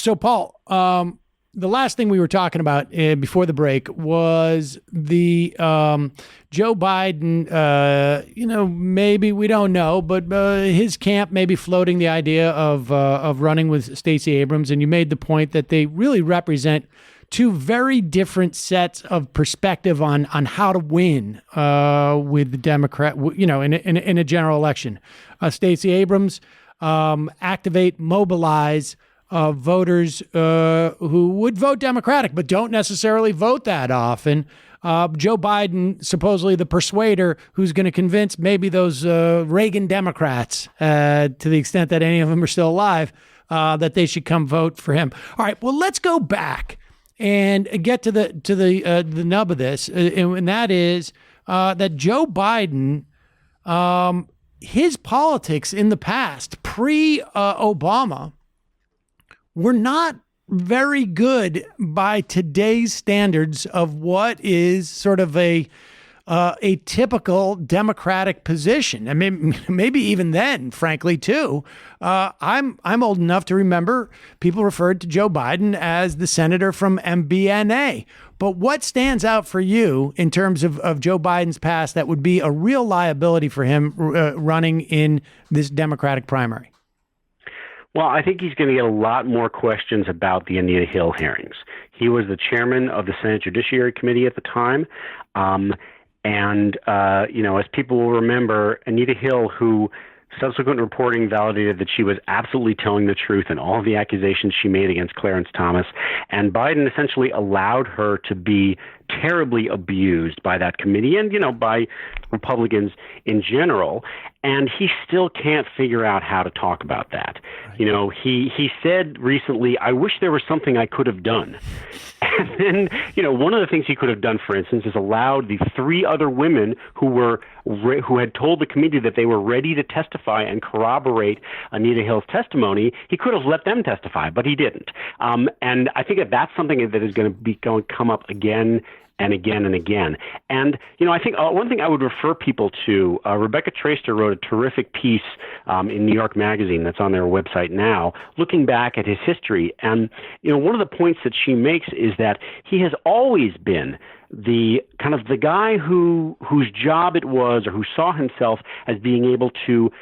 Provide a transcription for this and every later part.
So, Paul, the last thing we were talking about before the break was the Joe Biden, maybe we don't know, but his camp may be floating the idea of running with Stacey Abrams. And you made the point that they really represent two very different sets of perspective on how to win with the Democrat, in a general election. Stacey Abrams, activate, mobilize voters who would vote Democratic but don't necessarily vote that often. Joe Biden, supposedly the persuader, who's going to convince maybe those Reagan Democrats, to the extent that any of them are still alive, that they should come vote for him. All right, well, let's go back and get to the nub of this, and that is that Joe Biden, his politics in the past, pre-Obama, were not very good by today's standards of what is sort of a typical Democratic position. I mean, maybe even then, frankly, too. I'm old enough to remember people referred to Joe Biden as the senator from MBNA. But what stands out for you in terms of Joe Biden's past that would be a real liability for him running in this Democratic primary? Well, I think he's going to get a lot more questions about the Anita Hill hearings. He was the chairman of the Senate Judiciary Committee at the time. As people will remember, Anita Hill, who subsequent reporting validated that she was absolutely telling the truth in all of the accusations she made against Clarence Thomas, and Biden essentially allowed her to be terribly abused by that committee and, by Republicans in general. And he still can't figure out how to talk about that. Right. He said recently, "I wish there was something I could have done." And then, one of the things he could have done, for instance, is allowed the three other women who had told the committee that they were ready to testify and corroborate Anita Hill's testimony. He could have let them testify, but he didn't. And I think that's something that is going to come up again and again and again. And, I think one thing I would refer people to, Rebecca Traister wrote a terrific piece in New York Magazine that's on their website now, looking back at his history. And, one of the points that she makes is that he has always been the kind of the guy whose job it was, or who saw himself as being able to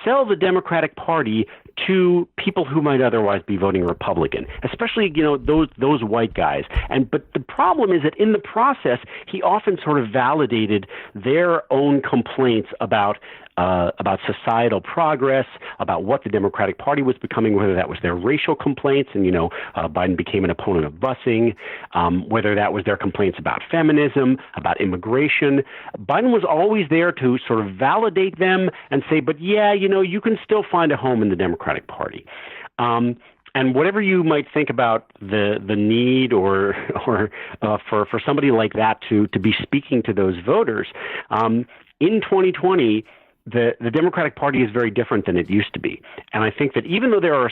sell the Democratic Party to people who might otherwise be voting Republican, especially, those white guys. But the problem is that in the process, he often sort of validated their own complaints about societal progress, about what the Democratic Party was becoming, whether that was their racial complaints, and, Biden became an opponent of busing, whether that was their complaints about feminism, about immigration. Biden was always there to sort of validate them and say, but yeah, you can still find a home in the Democratic Party. And whatever you might think about the need or for somebody like that to be speaking to those voters, in 2020, the Democratic Party is very different than it used to be. And I think that even though there are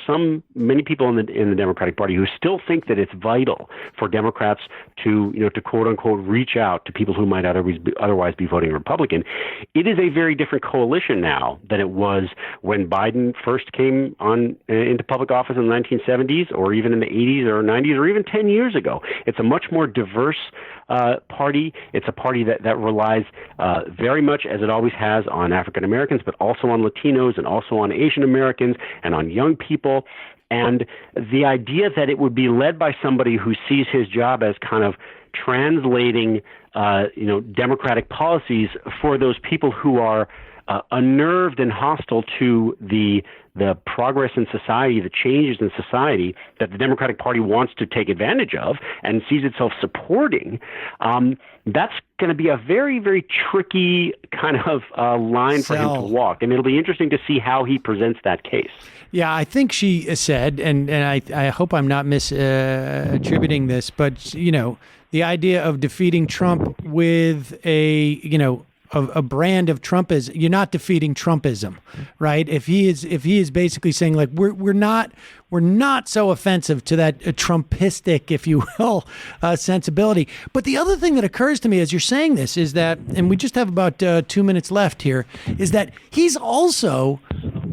many people in the Democratic Party who still think that it's vital for Democrats to quote unquote reach out to people who might otherwise be voting Republican, it is a very different coalition now than it was when Biden first came into public office in the 1970s, or even in the 80s or 90s, or even 10 years ago. It's a much more diverse party. It's a party that relies very much, as it always has, on African Americans, but also on Latinos and also on Asian Americans and on young people. And the idea that it would be led by somebody who sees his job as kind of translating, Democratic policies for those people who are unnerved and hostile to the progress in society, the changes in society that the Democratic Party wants to take advantage of and sees itself supporting, that's going to be a very, very tricky kind of line for him to walk. And it'll be interesting to see how he presents that case. Yeah, I think she said, and I hope I'm not attributing this, but, the idea of defeating Trump with a brand of Trumpism, you're not defeating Trumpism, right? If he is basically saying, like, we're not so offensive to that Trumpistic, if you will, sensibility. But the other thing that occurs to me as you're saying this is that, and we just have about 2 minutes left here, is that he's also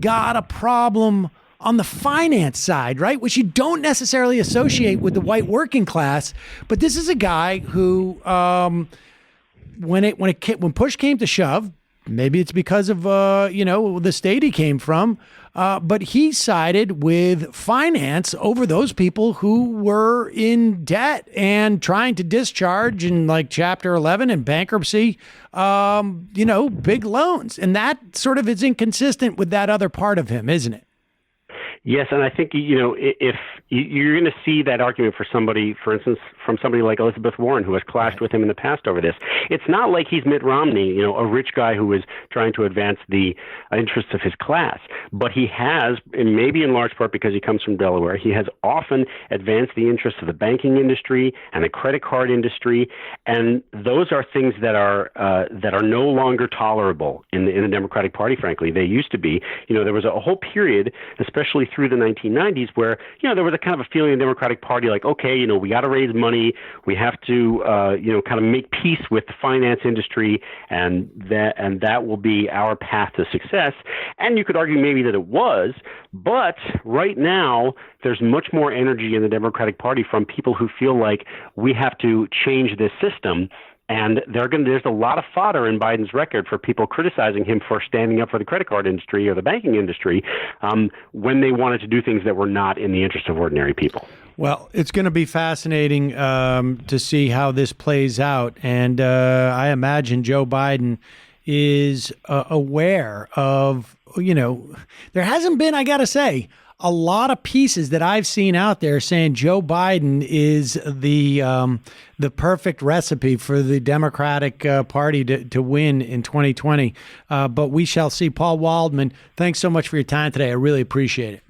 got a problem on the finance side, right? Which you don't necessarily associate with the white working class. But this is a guy who, when push came to shove, maybe it's because of the state he came from, but he sided with finance over those people who were in debt and trying to discharge in like Chapter 11 and bankruptcy, big loans, and that sort of is inconsistent with that other part of him, isn't it? Yes, and I think, if you're going to see that argument for somebody, for instance, from somebody like Elizabeth Warren, who has clashed with him in the past over this. It's not like he's Mitt Romney, a rich guy who is trying to advance the interests of his class. But he has, and maybe in large part because he comes from Delaware, he has often advanced the interests of the banking industry and the credit card industry, and those are things that are no longer tolerable in the Democratic Party. Frankly, they used to be. There was a whole period, especially through the 1990s, where there was a kind of a feeling in the Democratic Party like, okay, we got to raise money, we have to kind of make peace with the finance industry, and that will be our path to success. And you could argue maybe that it was, but right now there's much more energy in the Democratic Party from people who feel like we have to change this system. And there's a lot of fodder in Biden's record for people criticizing him for standing up for the credit card industry or the banking industry when they wanted to do things that were not in the interest of ordinary people. Well, it's going to be fascinating to see how this plays out. And I imagine Joe Biden is aware of, there hasn't been, I got to say, a lot of pieces that I've seen out there saying Joe Biden is the perfect recipe for the Democratic Party to win in 2020. But we shall see. Paul Waldman, thanks so much for your time today. I really appreciate it.